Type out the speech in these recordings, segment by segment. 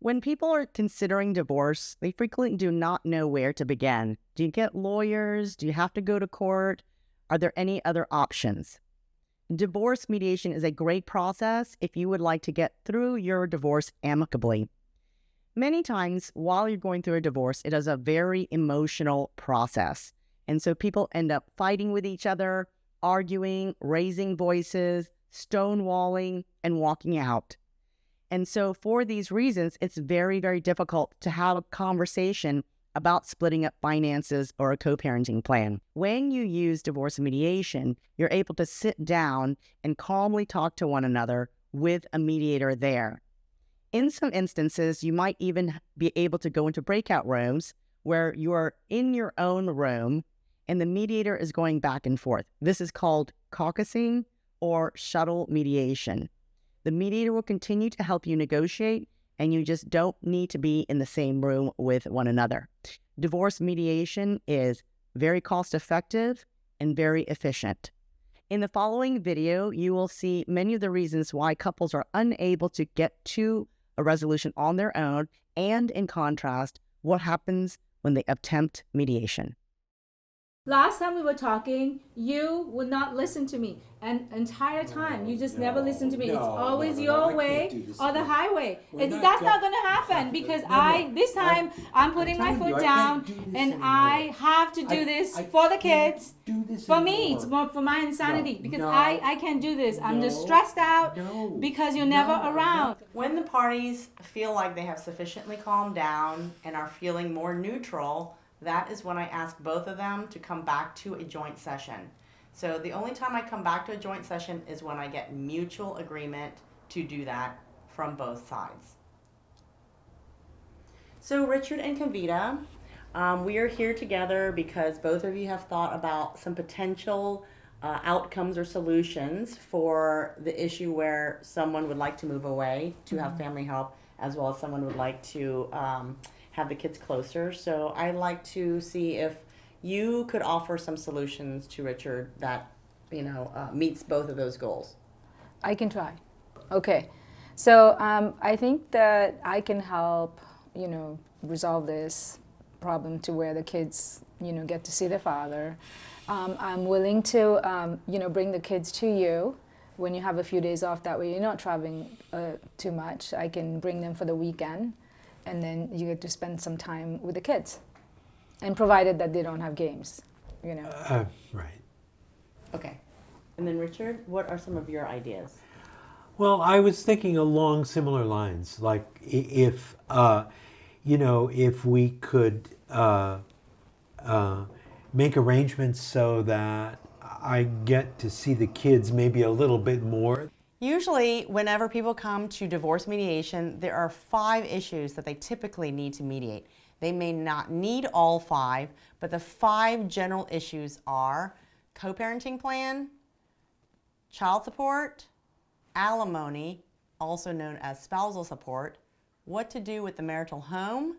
When people are considering divorce, they frequently do not know where to begin. Do you get lawyers? Do you have to go to court? Are there any other options? Divorce mediation is a great process if you would like to get through your divorce amicably. Many times while you're going through a divorce, it is a very emotional process. And so people end up fighting with each other, arguing, raising voices, stonewalling, and walking out. And so for these reasons, it's very, very difficult to have a conversation about splitting up finances or a co-parenting plan. When you use divorce mediation, you're able to sit down and calmly talk to one another with a mediator there. In some instances, you might even be able to go into breakout rooms where you are in your own room and the mediator is going back and forth. This is called caucusing or shuttle mediation. The mediator will continue to help you negotiate, and you just don't need to be in the same room with one another. Divorce mediation is very cost-effective and very efficient. In the following video, you will see many of the reasons why couples are unable to get to a resolution on their own, and in contrast, what happens when they attempt mediation. Last time we were talking, you would not listen to me. And entire time, you just never listen to me. It's always your way or the highway. That's not going to happen because this time, I'm putting my foot down and I have to do this for the kids. For me, it's more for my insanity because I can't do this. I'm just stressed out because you're never around. When the parties feel like they have sufficiently calmed down and are feeling more neutral, that is when I ask both of them to come back to a joint session. So the only time I come back to a joint session is when I get mutual agreement to do that from both sides. So Richard and Kavita, we are here together because both of you have thought about some potential outcomes or solutions for the issue where someone would like to move away to have family help, as well as someone would like to have the kids closer. So I'd like to see if you could offer some solutions to Richard that, meets both of those goals. I can try. Okay. So I think that I can help, resolve this problem to where the kids, get to see their father. I'm willing to, bring the kids to you when you have a few days off. That way you're not traveling too much. I can bring them for the weekend. And then you get to spend some time with the kids, and provided that they don't have games, Right. Okay. And then Richard, what are some of your ideas? Well, I was thinking along similar lines, like if we could make arrangements so that I get to see the kids maybe a little bit more. Usually, whenever people come to divorce mediation, there are 5 issues that they typically need to mediate. They may not need all 5, but the 5 general issues are co-parenting plan, child support, alimony, also known as spousal support, what to do with the marital home,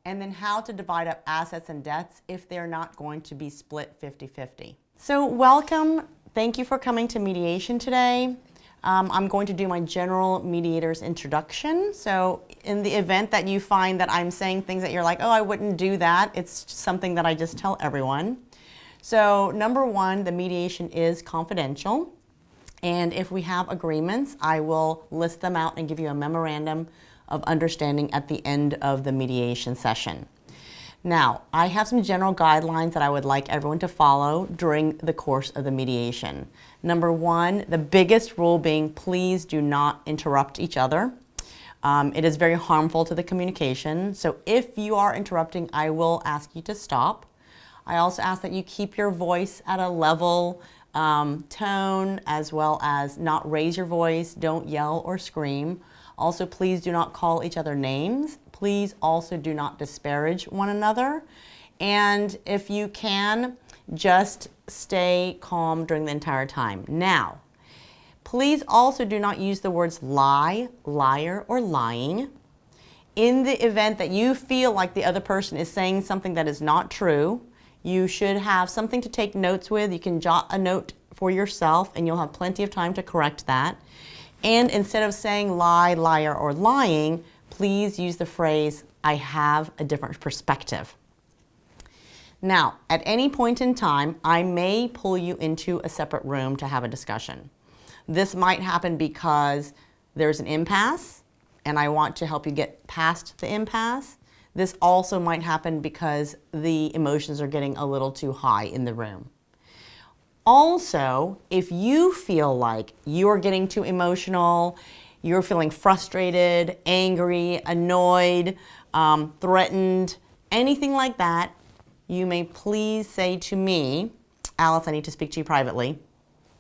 and then how to divide up assets and debts if they're not going to be split 50-50. So welcome. Thank you for coming to mediation today. I'm going to do my general mediator's introduction. So in the event that you find that I'm saying things that you're like, oh, I wouldn't do that, it's something that I just tell everyone. So number 1, the mediation is confidential. And if we have agreements, I will list them out and give you a memorandum of understanding at the end of the mediation session. Now, I have some general guidelines that I would like everyone to follow during the course of the mediation. Number 1, the biggest rule being please do not interrupt each other. It is very harmful to the communication. So if you are interrupting, I will ask you to stop. I also ask that you keep your voice at a level tone, as well as not raise your voice, don't yell or scream. Also, please do not call each other names. Please also do not disparage one another. And if you can, just stay calm during the entire time. Now, please also do not use the words lie, liar, or lying. In the event that you feel like the other person is saying something that is not true, you should have something to take notes with. You can jot a note for yourself and you'll have plenty of time to correct that. And instead of saying lie, liar, or lying, please use the phrase, I have a different perspective. Now, at any point in time, I may pull you into a separate room to have a discussion. This might happen because there's an impasse and I want to help you get past the impasse. This also might happen because the emotions are getting a little too high in the room. Also, if you feel like you're getting too emotional, you're feeling frustrated, angry, annoyed, threatened, anything like that, you may please say to me, Alice, I need to speak to you privately,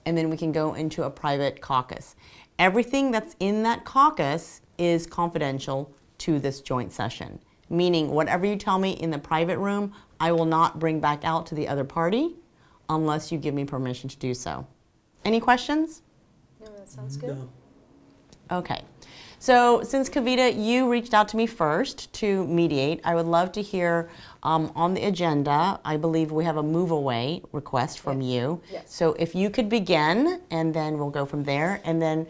and then we can go into a private caucus. Everything that's in that caucus is confidential to this joint session, meaning whatever you tell me in the private room, I will not bring back out to the other party unless you give me permission to do so. Any questions? No, that sounds good. No. Okay. So since Kavita, you reached out to me first to mediate, I would love to hear on the agenda, I believe we have a move away request from you. Yes. So if you could begin, and then we'll go from there. And then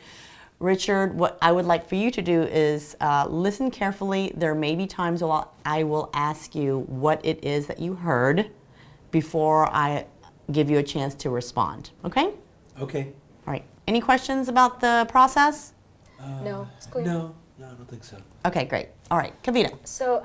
Richard, what I would like for you to do is listen carefully. There may be times I will ask you what it is that you heard before I give you a chance to respond. Okay? Okay. All right. Any questions about the process? No, it's clear. No, I don't think so. Okay, great. All right, Kavita. So,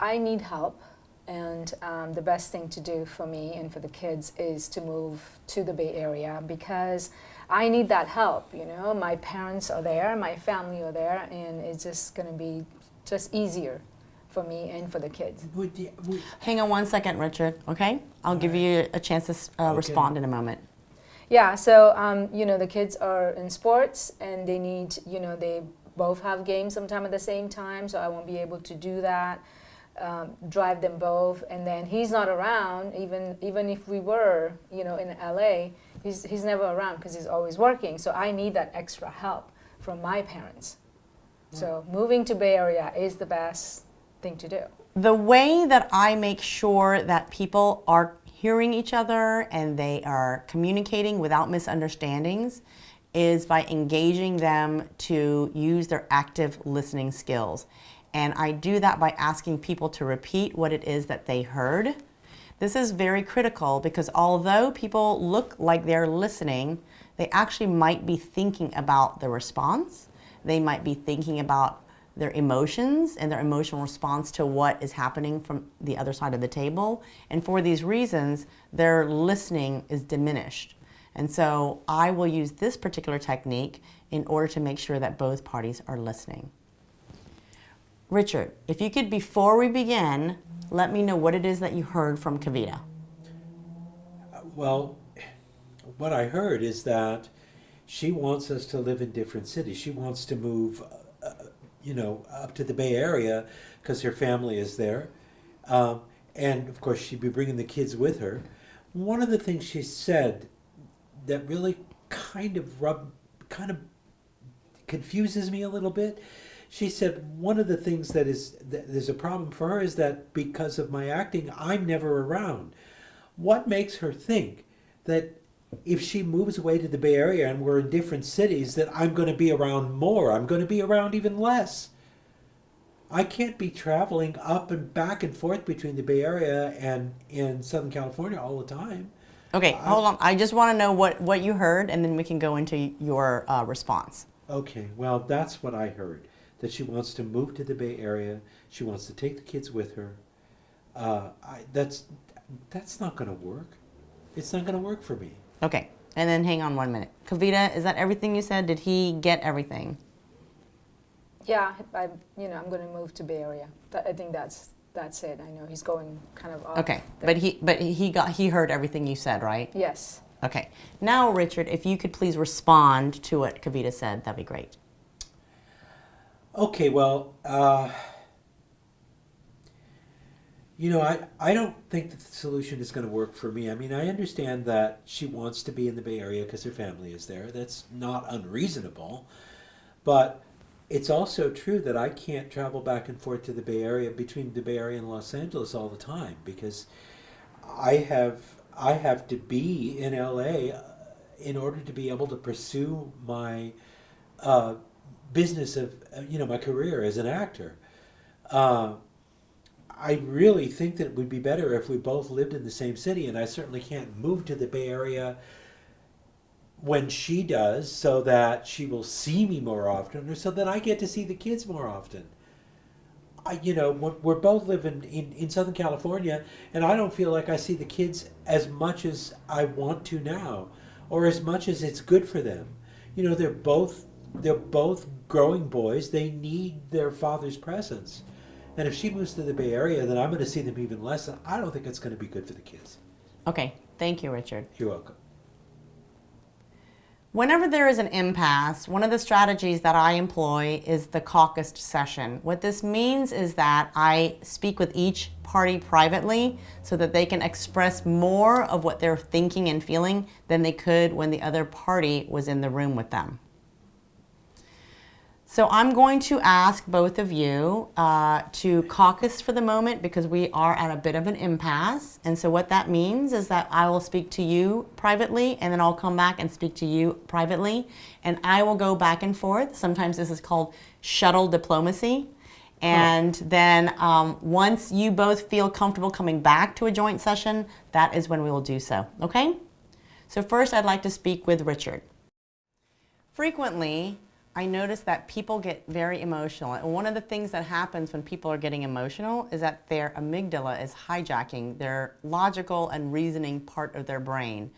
I need help, and the best thing to do for me and for the kids is to move to the Bay Area because I need that help. My parents are there, my family are there, and it's just going to be just easier for me and for the kids. Hang on one second, Richard, okay? I'll give you a chance to respond in a moment. Yeah, so, the kids are in sports and they need, they both have games sometime at the same time, so I won't be able to do that, drive them both. And then he's not around, even if we were, in LA, he's never around because he's always working. So I need that extra help from my parents. So moving to Bay Area is the best thing to do. The way that I make sure that people are hearing each other and they are communicating without misunderstandings is by engaging them to use their active listening skills. And I do that by asking people to repeat what it is that they heard. This is very critical because although people look like they're listening, they actually might be thinking about the response. They might be thinking about their emotions and their emotional response to what is happening from the other side of the table. And for these reasons, their listening is diminished. And so I will use this particular technique in order to make sure that both parties are listening. Richard, if you could, before we begin, let me know what it is that you heard from Kavita. Well, what I heard is that she wants us to live in different cities. She wants to move up to the Bay Area because her family is there. And of course, she'd be bringing the kids with her. One of the things she said that really kind of confuses me a little bit. She said one of the things that is a problem for her is that because of my acting, I'm never around. What makes her think that if she moves away to the Bay Area and we're in different cities, that I'm going to be around more? I'm going to be around even less. I can't be traveling up and back and forth between the Bay Area and in Southern California all the time. Okay, hold on. I just want to know what you heard, and then we can go into your response. Okay, well, that's what I heard. That she wants to move to the Bay Area. She wants to take the kids with her. That's not going to work. It's not going to work for me. Okay, and then hang on 1 minute. Kavita, is that everything you said? Did he get everything? Yeah, I'm going to move to Bay Area. I think that's it. I know he's going kind of off. Okay, there. but he heard everything you said, right? Yes. Okay. Now, Richard, if you could please respond to what Kavita said, that'd be great. Okay, well, I don't think that the solution is going to work for me. I mean, I understand that she wants to be in the Bay Area because her family is there. That's not unreasonable. But it's also true that I can't travel back and forth to the Bay Area, between the Bay Area and Los Angeles all the time, because I have to be in LA in order to be able to pursue my business of my career as an actor. I really think that it would be better if we both lived in the same city, and I certainly can't move to the Bay Area when she does, so that she will see me more often, or so that I get to see the kids more often. We're both living in Southern California, and I don't feel like I see the kids as much as I want to now, or as much as it's good for them. They're both growing boys. They need their father's presence. And if she moves to the Bay Area, then I'm going to see them even less, and I don't think it's going to be good for the kids. Okay, thank you, Richard. You're welcome. Whenever there is an impasse, one of the strategies that I employ is the caucus session. What this means is that I speak with each party privately so that they can express more of what they're thinking and feeling than they could when the other party was in the room with them. So I'm going to ask both of you to caucus for the moment, because we are at a bit of an impasse. And so what that means is that I will speak to you privately, and then I'll come back and speak to you privately. And I will go back and forth. Sometimes this is called shuttle diplomacy. And then once you both feel comfortable coming back to a joint session, that is when we will do so. Okay? So first I'd like to speak with Richard. Frequently, I notice that people get very emotional. And one of the things that happens when people are getting emotional is that their amygdala is hijacking their logical and reasoning part of their brain.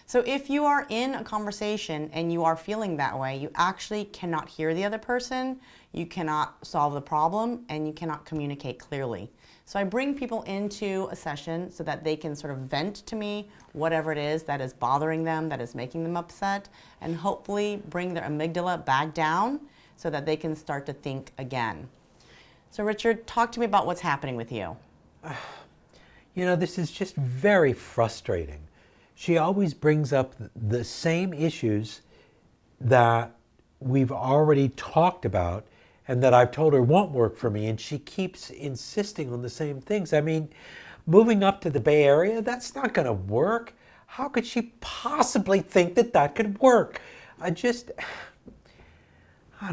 So if you are in a conversation and you are feeling that way, you actually cannot hear the other person, you cannot solve the problem, and you cannot communicate clearly. So I bring people into a session so that they can sort of vent to me whatever it is that is bothering them, that is making them upset, and hopefully bring their amygdala back down so that they can start to think again. So Richard, talk to me about what's happening with you. This is just very frustrating. She always brings up the same issues that we've already talked about and that I've told her won't work for me, and she keeps insisting on the same things. I mean, moving up to the Bay Area, that's not going to work. How could she possibly think that that could work? I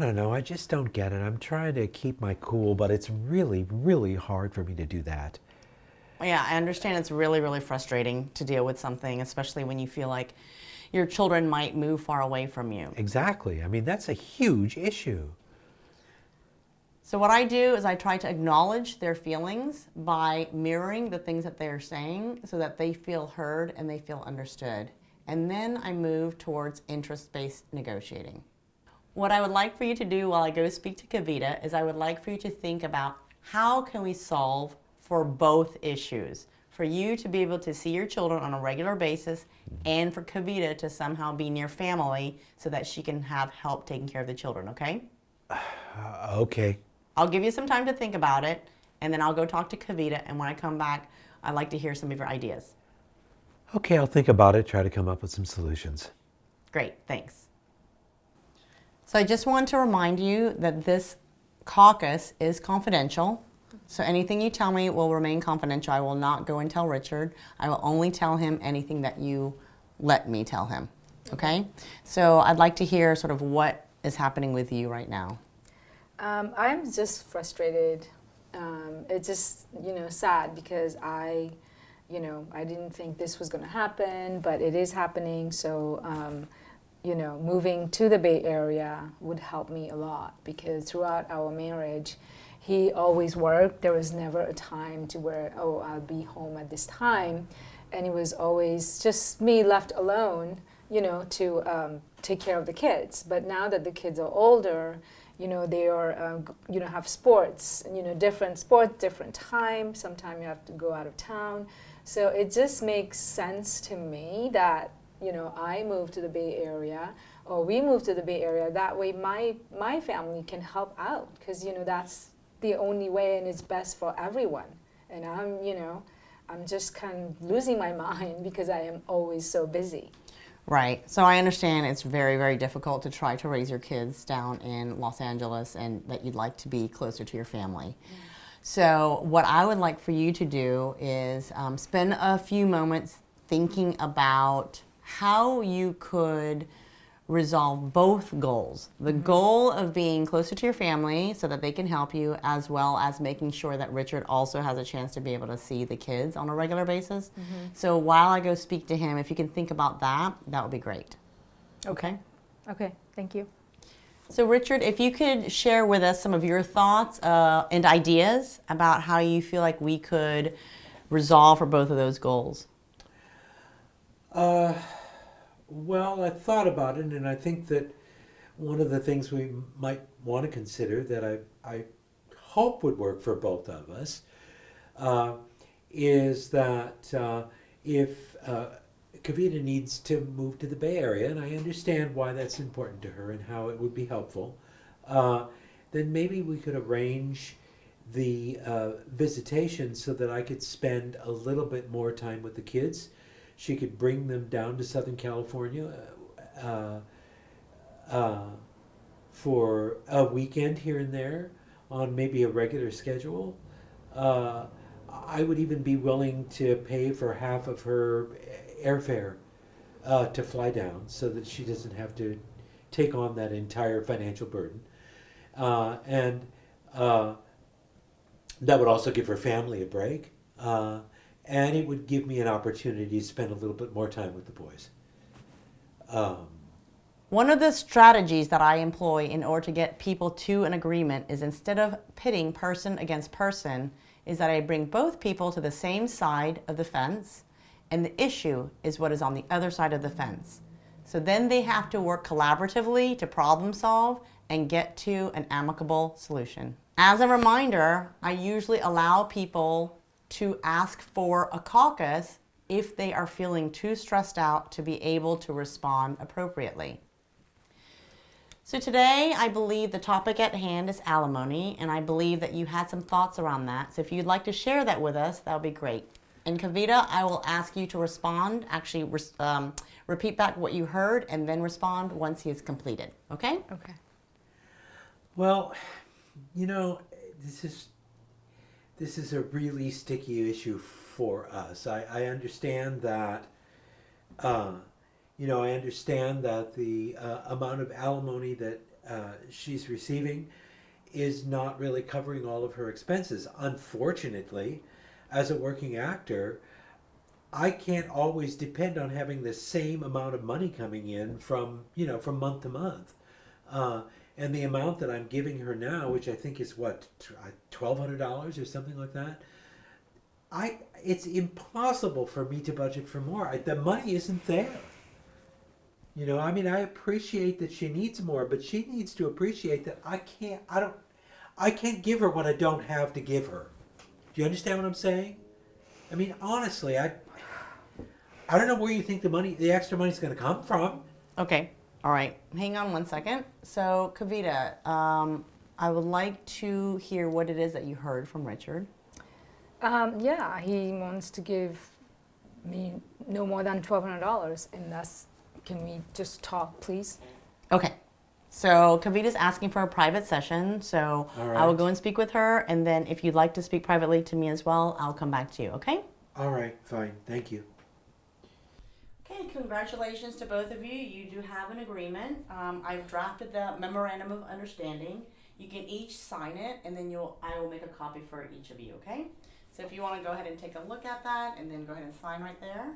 don't know, I just don't get it. I'm trying to keep my cool, but it's really, really hard for me to do that. Yeah, I understand it's really, really frustrating to deal with something, especially when you feel like your children might move far away from you. Exactly. I mean, that's a huge issue. So what I do is I try to acknowledge their feelings by mirroring the things that they're saying so that they feel heard and they feel understood. And then I move towards interest-based negotiating. What I would like for you to do while I go speak to Kavita is I would like for you to think about how can we solve for both issues. For you to be able to see your children on a regular basis, and for Kavita to somehow be near family so that she can have help taking care of the children, okay? Okay. I'll give you some time to think about it, and then I'll go talk to Kavita, and when I come back, I'd like to hear some of your ideas. Okay, I'll think about it, try to come up with some solutions. Great, thanks. So I just want to remind you that this caucus is confidential. So anything you tell me will remain confidential. I will not go and tell Richard. I will only tell him anything that you let me tell him, okay? So I'd like to hear sort of what is happening with you right now. I'm just frustrated. It's just, sad because I didn't think this was going to happen, but it is happening. So, moving to the Bay Area would help me a lot because throughout our marriage, he always worked. There was never a time to where, I'll be home at this time. And it was always just me left alone, to take care of the kids. But now that the kids are older, they are, have sports, different sports, different time. Sometimes you have to go out of town. So it just makes sense to me that, I move to the Bay Area or we move to the Bay Area. That way my family can help out because, that's the only way and it's best for everyone. And I'm just kind of losing my mind because I am always so busy. Right. So I understand it's very, very difficult to try to raise your kids down in Los Angeles and that you'd like to be closer to your family. So what I would like for you to do is spend a few moments thinking about how you could resolve both goals. The goal of being closer to your family so that they can help you, as well as making sure that Richard also has a chance to be able to see the kids on a regular basis. So while I go speak to him, if you can think about that, that would be great. Okay? Okay, thank you. So Richard, if you could share with us some of your thoughts and ideas about how you feel like we could resolve for both of those goals. Well, I thought about it, and I think that one of the things we might want to consider that I hope would work for both of us is that if Kavita needs to move to the Bay Area, and I understand why that's important to her and how it would be helpful, then maybe we could arrange the visitation so that I could spend a little bit more time with the kids. She could bring them down to Southern California for a weekend here and there on maybe a regular schedule. I would even be willing to pay for half of her airfare to fly down so that she doesn't have to take on that entire financial burden. And that would also give her family a break. And it would give me an opportunity to spend a little bit more time with the boys. One of the strategies that I employ in order to get people to an agreement is, instead of pitting person against person, is that I bring both people to the same side of the fence, and the issue is what is on the other side of the fence. So then they have to work collaboratively to problem solve and get to an amicable solution. As a reminder, I usually allow people to ask for a caucus if they are feeling too stressed out to be able to respond appropriately. So today, I believe the topic at hand is alimony, and I believe that you had some thoughts around that. So if you'd like to share that with us, that would be great. And Kavita, I will ask you to respond, actually repeat back what you heard, and then respond once he is completed, okay? Okay. Well, you know, this is a really sticky issue for us. I understand that, I understand that the amount of alimony that she's receiving is not really covering all of her expenses. Unfortunately, as a working actor, I can't always depend on having the same amount of money coming in from month to month. And the amount that I'm giving her now, which I think is what, $1,200 or something like that, it's impossible for me to budget for more. The money isn't there. I appreciate that she needs more, but she needs to appreciate that I can't give her what I don't have to give her. Do you understand what I'm saying? Honestly, I don't know where you think the extra money's going to come from. Okay. All right, hang on one second. So, Kavita, I would like to hear what it is that you heard from Richard. Yeah, he wants to give me no more than $1,200, and can we just talk, please? Okay. So, Kavita's asking for a private session, so right. I will go and speak with her, and then if you'd like to speak privately to me as well, I'll come back to you, okay? All right, fine. Thank you. Okay, congratulations to both of you. You do have an agreement. I've drafted the memorandum of understanding. You can each sign it, and then I will make a copy for each of you, okay? So if you want to go ahead and take a look at that, and then go ahead and sign right there.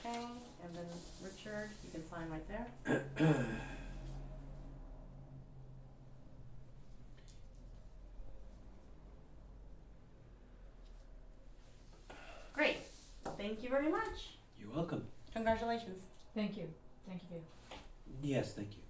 Okay, and then Richard, you can sign right there. Great. Thank you very much. You're welcome. Congratulations. Thank you. Thank you. Yes, thank you.